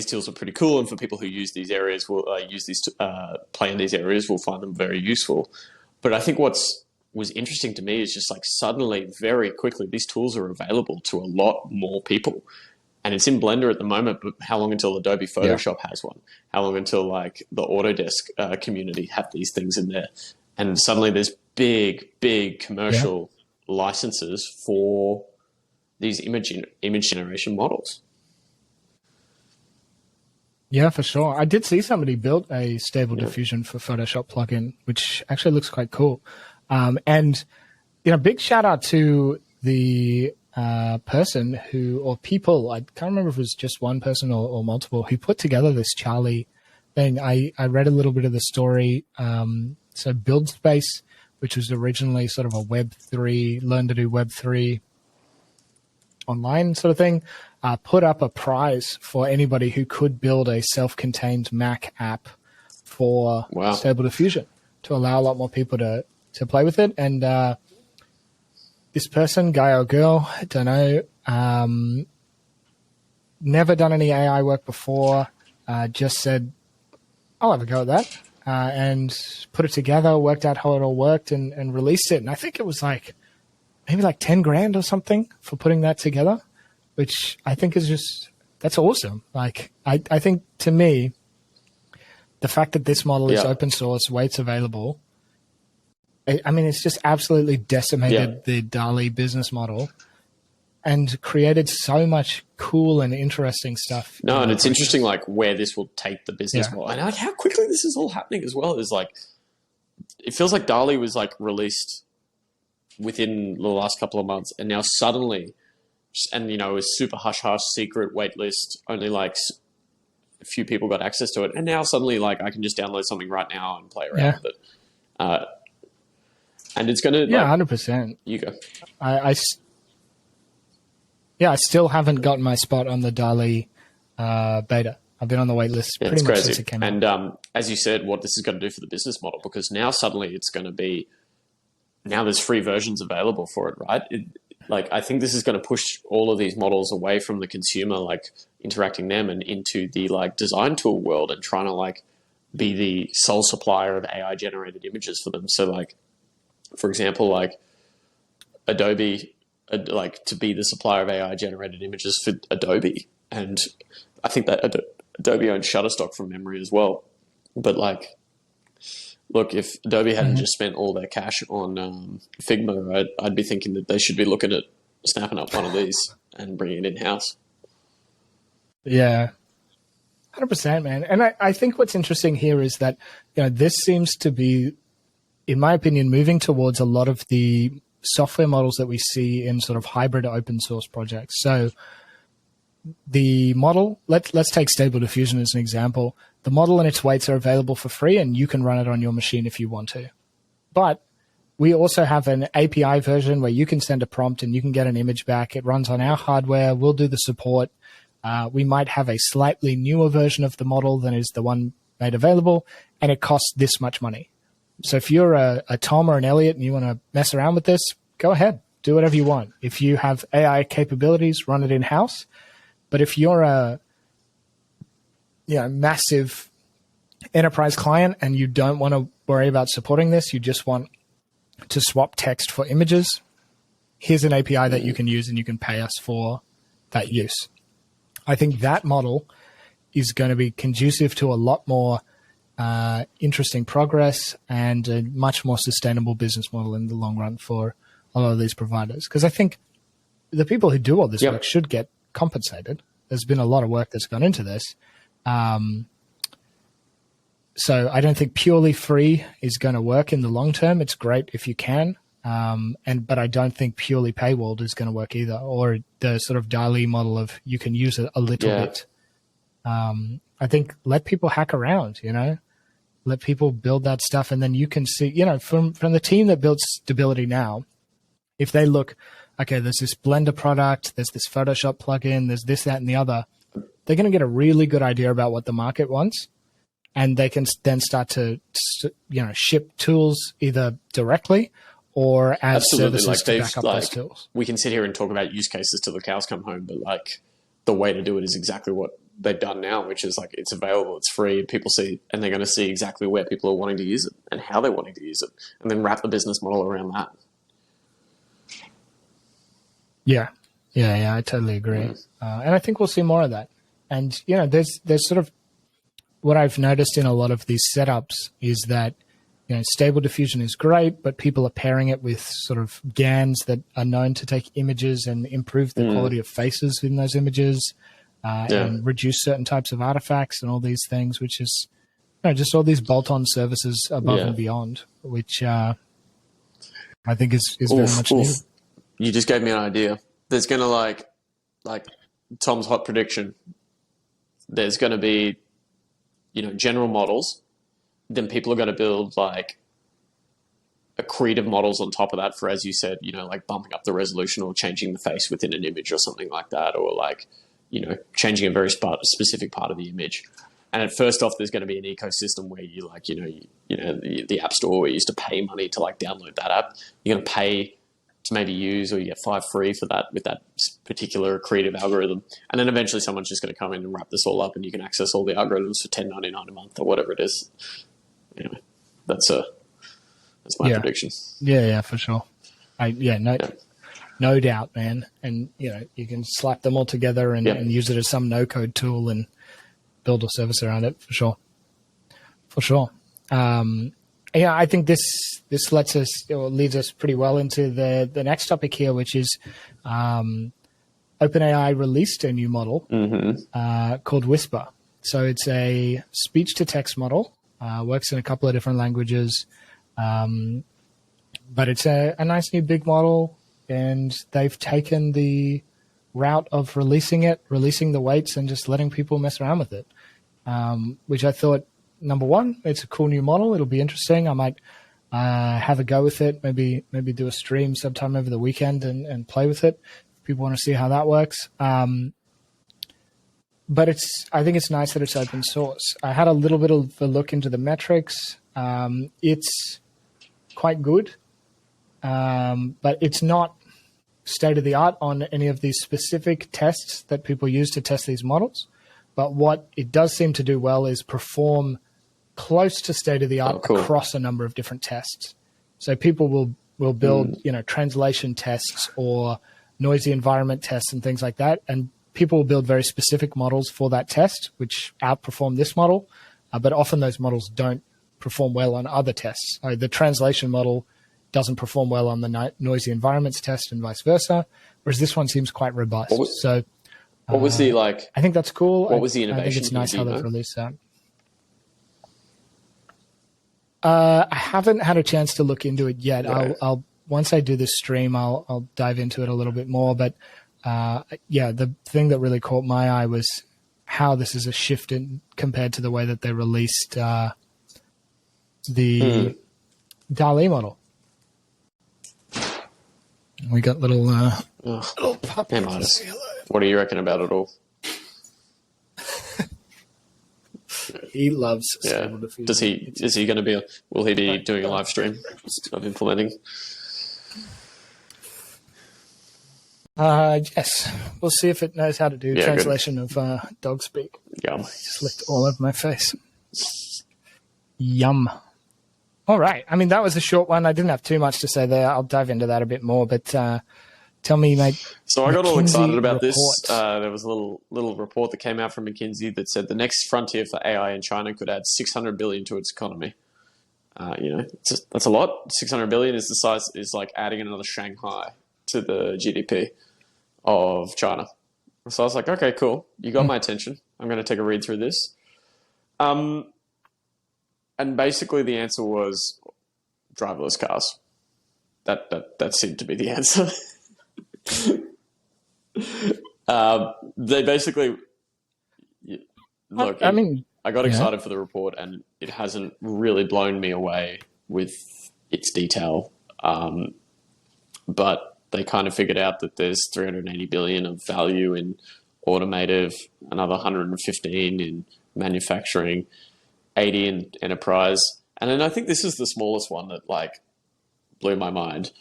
tools are pretty cool, and for people who use these areas will play in these areas will find them very useful. But I think was interesting to me is just like suddenly, very quickly, these tools are available to a lot more people. And it's in Blender at the moment, but how long until Adobe Photoshop has one? How long until like the Autodesk community have these things in there? And suddenly there's big commercial licenses for these image generation models. Yeah, for sure. I did see somebody built a stable diffusion for Photoshop plugin, which actually looks quite cool. And, you know, big shout out to the person or people, I can't remember if it was just one person or multiple, who put together this Chal-E thing. I read a little bit of the story. So BuildSpace, which was originally sort of a Web3, learn to do Web3 online sort of thing, put up a prize for anybody who could build a self-contained Mac app for Stable Diffusion to allow a lot more people to play with it. And this person, guy or girl, I don't know, never done any AI work before, just said, I'll have a go at that, and put it together, worked out how it all worked, and released it. And I think it was maybe like 10 grand or something for putting that together, which I think is that's awesome. Like, I think, to me, the fact that this model is open source, weights available, I mean, it's just absolutely decimated the DALL-E business model and created so much cool and interesting stuff. No, and it's interesting, like, where this will take the business model. And like how quickly this is all happening as well is like, it feels like DALL-E was like released within the last couple of months, and now suddenly, and you know, it was super hush-hush, secret, waitlist, only like a few people got access to it, and now suddenly, like, I can just download something right now and play around with it. And it's going to, Yeah, like, 100%. you go. I still haven't gotten my spot on the DALL-E beta. I've been on the wait list pretty much since it came out. And as you said, what this is going to do for the business model, because now suddenly it's going to be, now there's free versions available for it, right? Like, I think this is going to push all of these models away from the consumer, like interacting them, and into the like design tool world, and trying to like be the sole supplier of AI generated images for them. So like, for example, like Adobe, like to be the supplier of AI generated images for Adobe. And I think that Adobe owns Shutterstock from memory as well. But like, look, if Adobe hadn't just spent all their cash on Figma, I'd be thinking that they should be looking at snapping up one of these and bringing it in-house. Yeah, 100%, man. And I think what's interesting here is that, you know, this seems to be, in my opinion, moving towards a lot of the software models that we see in sort of hybrid open source projects. So the model, let's take Stable Diffusion as an example. The model and its weights are available for free, and you can run it on your machine if you want to. But we also have an API version where you can send a prompt and you can get an image back. It runs on our hardware. We'll do the support. We might have a slightly newer version of the model than is the one made available, and it costs this much money. So if you're a Tom or an Elliot and you want to mess around with this, go ahead. Do whatever you want. If you have AI capabilities, run it in-house. But if you're a massive enterprise client and you don't want to worry about supporting this, you just want to swap text for images, here's an API that you can use and you can pay us for that use. I think that model is going to be conducive to a lot more interesting progress and a much more sustainable business model in the long run for a lot of these providers. Because I think the people who do all this work should get compensated. There's been a lot of work that's gone into this. So I don't think purely free is going to work in the long term. It's great if you can. But I don't think purely paywalled is going to work either, or the sort of DALL-E model of you can use it a little bit. I think let people hack around, let people build that stuff. And then you can see, from the team that builds Stability now, if they look, okay, there's this Blender product, there's this Photoshop plugin, there's this, that, and the other, they're going to get a really good idea about what the market wants. And they can then start to, ship tools either directly or as services to back up those tools. We can sit here and talk about use cases till the cows come home, but like the way to do it is exactly what they've done now, which is like it's available, it's free, and people see, and they're going to see exactly where people are wanting to use it and how they're wanting to use it, and then wrap the business model around that. Yeah, I totally agree. And I think we'll see more of that. And, there's sort of what I've noticed in a lot of these setups is that, Stable Diffusion is great, but people are pairing it with sort of GANs that are known to take images and improve the quality of faces in those images and reduce certain types of artifacts and all these things, which is just all these bolt-on services above and beyond, which I think is very much needed. You just gave me an idea. There's going to like Tom's hot prediction. There's going to be, general models. Then people are going to build like accretive models on top of that for, as you said, like bumping up the resolution or changing the face within an image or something like that, or like, changing a very specific part of the image. And at first off, there's going to be an ecosystem where you like, the App Store where you used to pay money to like download that app. You're going to pay to maybe use, or you get 5 free for that with that particular creative algorithm. And then eventually someone's just going to come in and wrap this all up and you can access all the algorithms for $10.99 a month or whatever it is. That's my prediction. Yeah, for sure. No doubt, man. And, you can slap them all together and use it as some no-code tool and build a service around it, for sure. For sure. I think this lets us, or leads us pretty well into the next topic here, which is OpenAI released a new model called Whisper. So it's a speech-to-text model, works in a couple of different languages, but it's a nice new big model, and they've taken the route of releasing the weights and just letting people mess around with it, which I thought, number one, it's a cool new model. It'll be interesting. I might have a go with it. Maybe do a stream sometime over the weekend and play with it. If people want to see how that works. But I think it's nice that it's open source. I had a little bit of a look into the metrics. It's quite good, but it's not state of the art on any of these specific tests that people use to test these models. But what it does seem to do well is perform close to state of the art across a number of different tests. So people will build, translation tests or noisy environment tests and things like that. And people will build very specific models for that test, which outperform this model. But often those models don't perform well on other tests. The translation model doesn't perform well on the noisy environments test and vice versa, whereas this one seems quite robust. What was the I think that's cool. What was the innovation? I think it's nice how they've released that. I haven't had a chance to look into it yet. Yeah. I'll once I do this stream, I'll dive into it a little bit more. But the thing that really caught my eye was how this is a shift in compared to the way that they released the DALL-E model. We got little puppies. What do you reckon about it all? He loves Stable Diffusion. Is he going to be? Will he be doing a live stream of implementing? Yes. We'll see if it knows how to do translation of dog speak. Yum. Just licked all over my face. Yum. All right. I mean, that was a short one. I didn't have too much to say there. I'll dive into that a bit more, but tell me, mate. So I got all excited about this. There was a little report that came out from McKinsey that said the next frontier for AI in China could add 600 billion to its economy. That's a lot. 600 billion is the size, is like adding another Shanghai to the GDP of China. So I was like, okay, cool. You got my attention. I'm going to take a read through this. And basically the answer was driverless cars. That seemed to be the answer. They basically look. I got excited for the report, and it hasn't really blown me away with its detail. But they kind of figured out that there's 380 billion of value in automotive, another 115 in manufacturing, 80 in enterprise, and then I think this is the smallest one that blew my mind.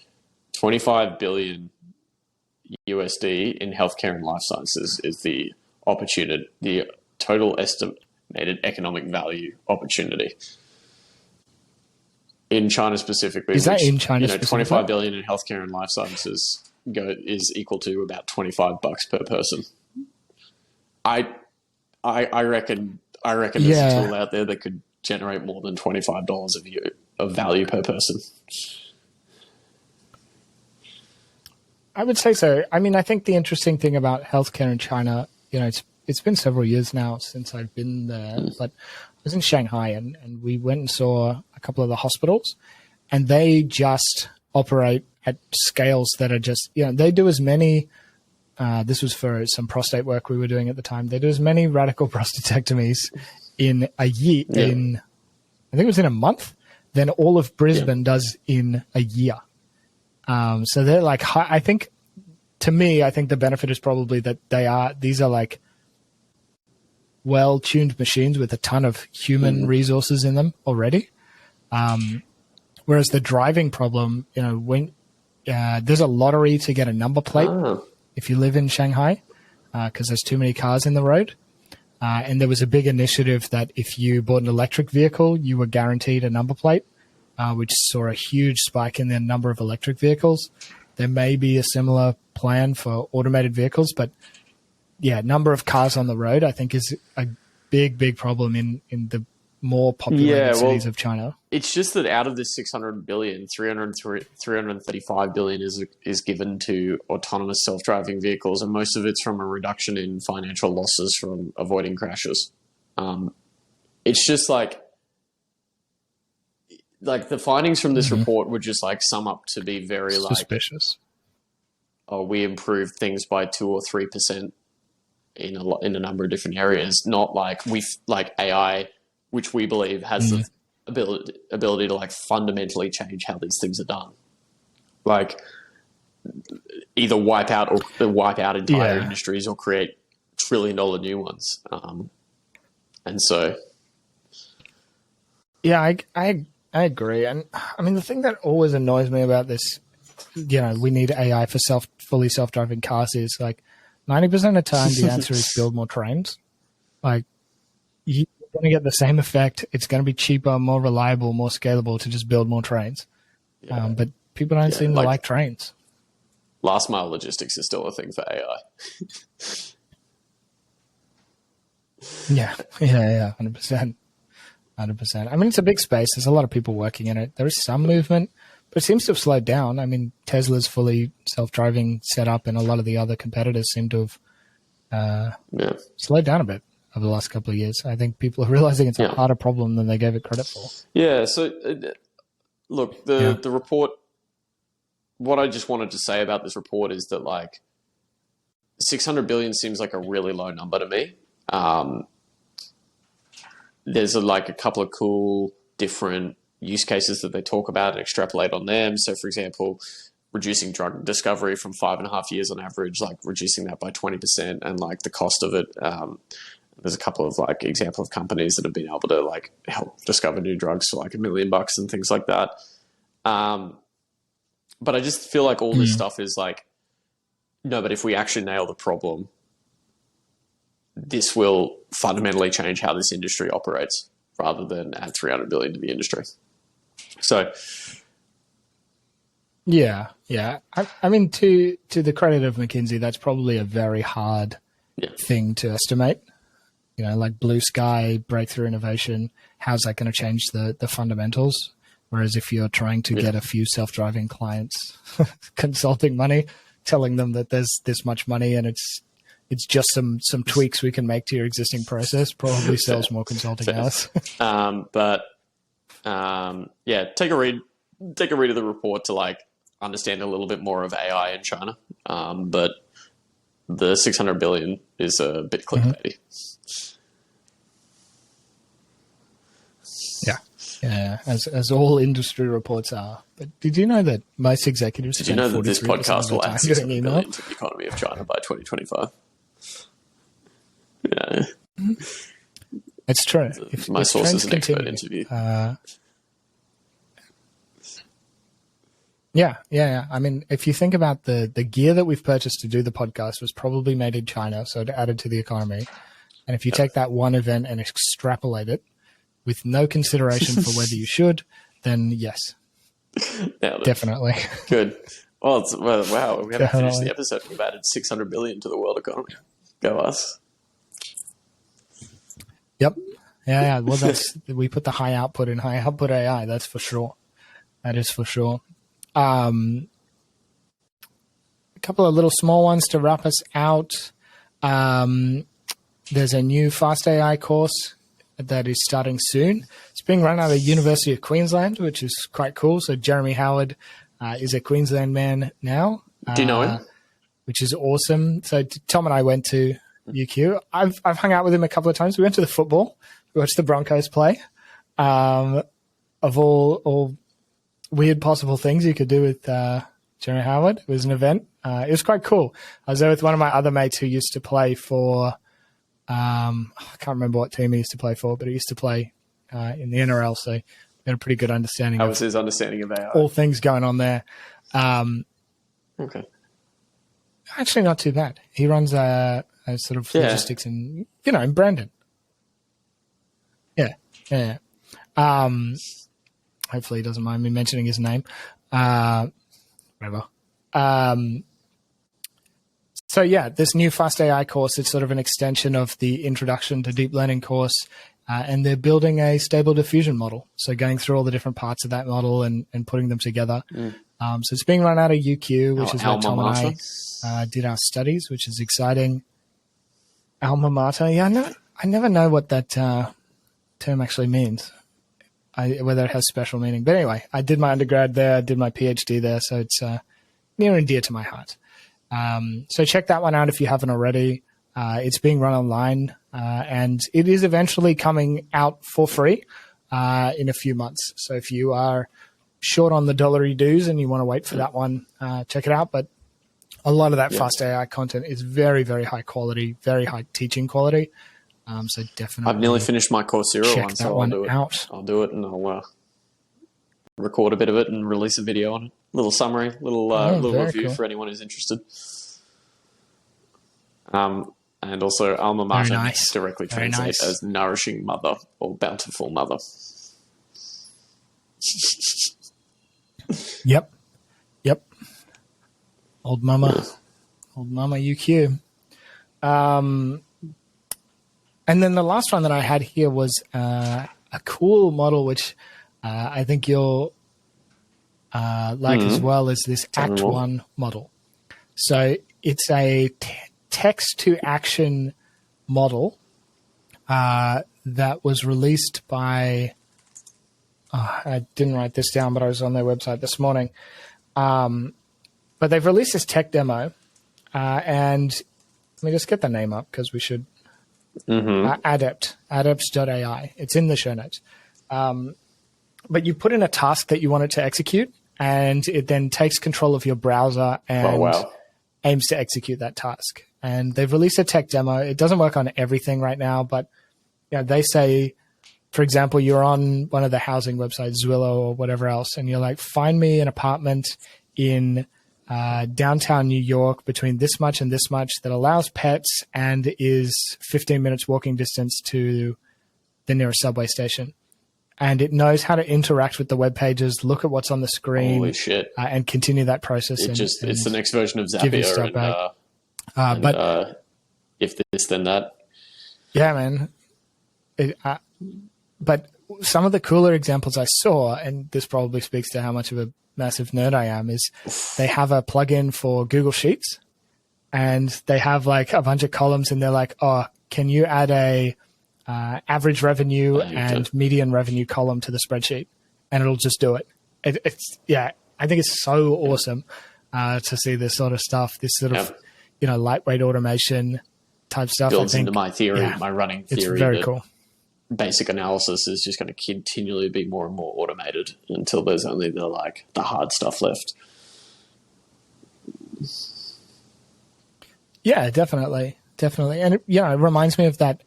25 billion USD in healthcare and life sciences is the opportunity, the total estimated economic value opportunity in China specifically. Is that in China? 25 billion in healthcare and life sciences is equal to about $25 per person. I reckon there's a tool out there that could generate more than $25 of value per person. I would say so. I mean, I think the interesting thing about healthcare in China, it's been several years now since I've been there, but I was in Shanghai and we went and saw a couple of the hospitals, and they just operate at scales that are just, they do as many, this was for some prostate work we were doing at the time, they do as many radical prostatectomies in a year, I think it was in a month, than all of Brisbane does in a year. So they're I think the benefit is probably that these are well-tuned machines with a ton of human resources in them already. Whereas the driving problem, when there's a lottery to get a number plate if you live in Shanghai, because there's too many cars in the road. And there was a big initiative that if you bought an electric vehicle, you were guaranteed a number plate, which saw a huge spike in the number of electric vehicles. There may be a similar plan for automated vehicles, but number of cars on the road, I think, is a big problem in the more populated cities of China. It's just that out of this 600 billion, 335 billion is given to autonomous self-driving vehicles, and most of it's from a reduction in financial losses from avoiding crashes. It's just like the findings from this report would just sum up to be very suspicious. We improved things by 2 or 3% in a number of different areas, not like AI, which we believe has a ability to like fundamentally change how these things are done. Like either wipe out entire industries or create trillion-dollar new ones. And so, yeah, I agree. And I mean, the thing that always annoys me about this, we need AI for fully self-driving cars is like 90% of the time the answer is build more trains. Like you're going to get the same effect. It's going to be cheaper, more reliable, more scalable to just build more trains. yeah. But people don't seem to like trains. Last mile logistics is still a thing for AI. Yeah, 100%. 100%. I mean, it's a big space. There's a lot of people working in it. There is some movement, but it seems to have slowed down. I mean, Tesla's fully self-driving set up, and a lot of the other competitors seem to have slowed down a bit over the last couple of years. I think people are realizing it's a harder problem than they gave it credit for. Yeah, so look, the report, what I just wanted to say about this report is that like 600 billion seems like a really low number to me. There's a couple of cool different use cases that they talk about and extrapolate on them. So, for example, reducing drug discovery from 5.5 years on average, like reducing that by 20%, and like the cost of it. There's a couple of like example of companies that have been able to like help discover new drugs for like $1 million and things like that. But I just feel like all this stuff is like, no, but if we actually nail the problem, this will fundamentally change how this industry operates rather than add 300 billion to the industry. So, yeah. I mean, to the credit of McKinsey, that's probably a very hard thing to estimate. Like blue sky, breakthrough innovation, how's that going to change the fundamentals? Whereas if you're trying to get a few self-driving clients consulting money, telling them that there's this much money and it's just some tweaks we can make to your existing process, probably sells more consulting hours. Take a read of the report to like understand a little bit more of AI in China. But the 600 billion is a bit clickbaity. Yeah, as all industry reports are. But did you know that most executives Did you know that this podcast will add 600 billion to the economy of China by 2025? Yeah. It's true. My source is an expert interview. Yeah. I mean, if you think about the gear that we've purchased to do the podcast was probably made in China, so it added to the economy. And if you take that one event and extrapolate it with no consideration for whether you should, then yes, definitely. Good. Wow, we haven't finished the episode. We've added 600 billion to the world economy. Go us. Yep. Yeah. Well, we put the high output in high output AI. That's for sure. That is for sure. A couple of little small ones to wrap us out. There's a new Fast AI course that is starting soon. It's being run out of the University of Queensland, which is quite cool. So Jeremy Howard is a Queensland man now. Do you know him? Which is awesome. So Tom and I went to UQ. I've hung out with him a couple of times. We went to the football. We watched the Broncos play. Of all weird possible things you could do with Jeremy Howard, it was an event. It was quite cool. I was there with one of my other mates who used to play for I can't remember what team he used to play for, but he used to play in the NRL, so he had a pretty good understanding. How was his understanding of AI? All things going on there. Okay. Actually, not too bad. He runs a sort of logistics in Brandon. Yeah. Hopefully he doesn't mind me mentioning his name. Whatever. So this new Fast AI course is sort of an extension of the Introduction to Deep Learning course, and they're building a stable diffusion model. So going through all the different parts of that model and putting them together. So it's being run out of UQ, which is where Tom and I did our studies, which is exciting. Alma mater. Yeah, I never know what that term actually means, whether it has special meaning. But anyway, I did my undergrad there, I did my PhD there, so it's near and dear to my heart. So check that one out if you haven't already. It's being run online, and it is eventually coming out for free. in a few months. So if you are short on the dollary dues and you want to wait for that one, check it out. But a lot of that fast AI content is very, very high quality, very high teaching quality. So definitely, I've nearly finished my Coursera one, so I'll do it. Out. I'll do it, and I'll record a bit of it and release a video on it. Little summary, little review for anyone who's interested. And also, alma mater directly translate as nourishing mother or bountiful mother. Yep. Old mama UQ. And then the last one that I had here was a cool model, which I think you'll like as well, as this Act 1 model. So it's a text-to-action model that was released by... I didn't write this down, but I was on their website this morning. But they've released this tech demo, and let me just get the name up because we should... Adept.ai. It's in the show notes. But you put in a task that you want it to execute, and it then takes control of your browser and aims to execute that task. And they've released a tech demo. It doesn't work on everything right now, but they say, for example, you're on one of the housing websites, Zillow or whatever else, and you're like, find me an apartment in downtown New York between this much and this much that allows pets and is 15 minutes walking distance to the nearest subway station. And it knows how to interact with the web pages, look at what's on the screen. Holy shit. And continue that process. It's the next version of Zapier. But if this, then that. Yeah, man. But some of the cooler examples I saw, and this probably speaks to how much of a massive nerd I am, is they have a plugin for Google Sheets, and they have like a bunch of columns, and they're like, oh, can you add a average revenue and median revenue column to the spreadsheet? And it'll just do it. I think it's so awesome to see this sort of stuff, this sort of lightweight automation type stuff. Builds into my theory, my running theory. It's very cool. Basic analysis is just going to continually be more and more automated until there's only the hard stuff left. Yeah, definitely. And it reminds me of that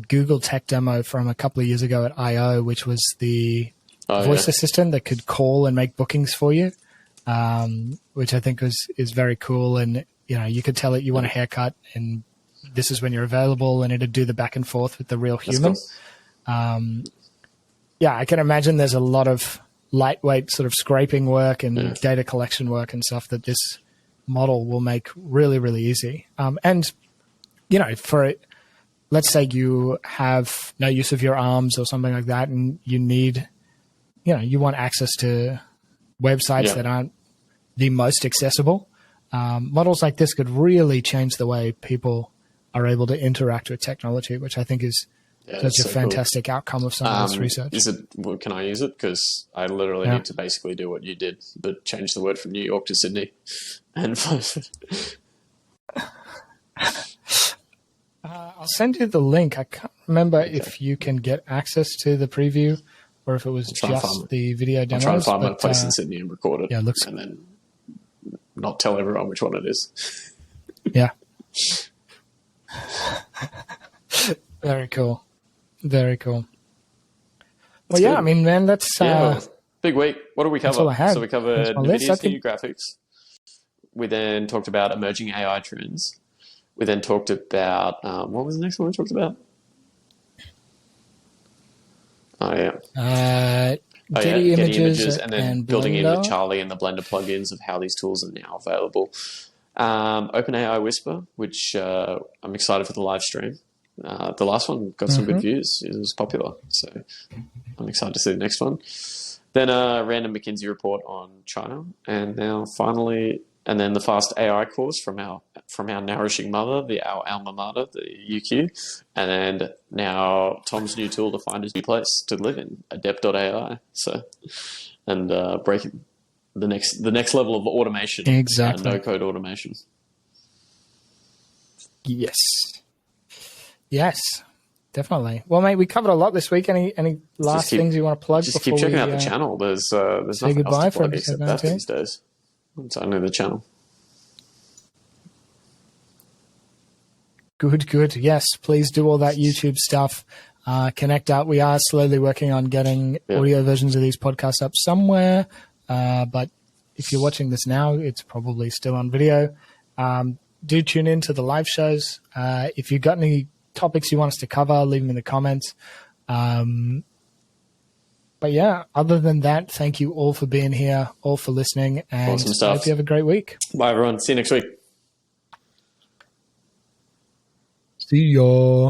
Google tech demo from a couple of years ago at I/O, which was the voice assistant that could call and make bookings for you, which I think is very cool. And you could tell it you want a haircut, and this is when you're available, and it'd do the back and forth with the real human. Cool. I can imagine there's a lot of lightweight sort of scraping work and data collection work and stuff that this model will make really, really easy. And for it, let's say you have no use of your arms or something like that, and you need, you want access to websites that aren't the most accessible. Models like this could really change the way people are able to interact with technology, which I think is such a fantastic outcome of some of this research. Can I use it? Because I literally need to basically do what you did, but change the word from New York to Sydney. And I'll send you the link. I can't remember if you can get access to the preview or if it was just the video demos. I'll try and find my place in Sydney and record it. And then not tell everyone which one it is. Yeah. Very cool. Very cool. Well, I mean, man, that's big week. What did we cover? That's all I had. So we covered NVIDIA's new graphics. We then talked about emerging AI trends. We then talked about what was the next one we talked about? Getty images and then building in with Chal-E and the Blender plugins of how these tools are now available. OpenAI Whisper, which I'm excited for the live stream. The last one got some good views. It was popular, so I'm excited to see the next one. Then a random McKinsey report on China, and now finally, and then the fast AI course from our nourishing mother, our alma mater, the UQ, and then now Tom's new tool to find his new place to live in, Adept.ai. So, and breaking the next level of automation, no code automation. Yes, definitely. Well, mate, we covered a lot this week. Any last things you want to plug? Just keep before checking we, out the channel. There's say nothing else goodbye to for plug episode except that 19? these days. It's only the channel. Good. Yes, please do all that YouTube stuff. Connect up. We are slowly working on getting audio versions of these podcasts up somewhere. But if you're watching this now, it's probably still on video. Do tune in to the live shows. If you've got any topics you want us to cover, leave them in the comments. But yeah, other than that, thank you all for being here, all for listening, and Awesome stuff. I hope you have a great week. Bye, everyone. See you next week. See ya.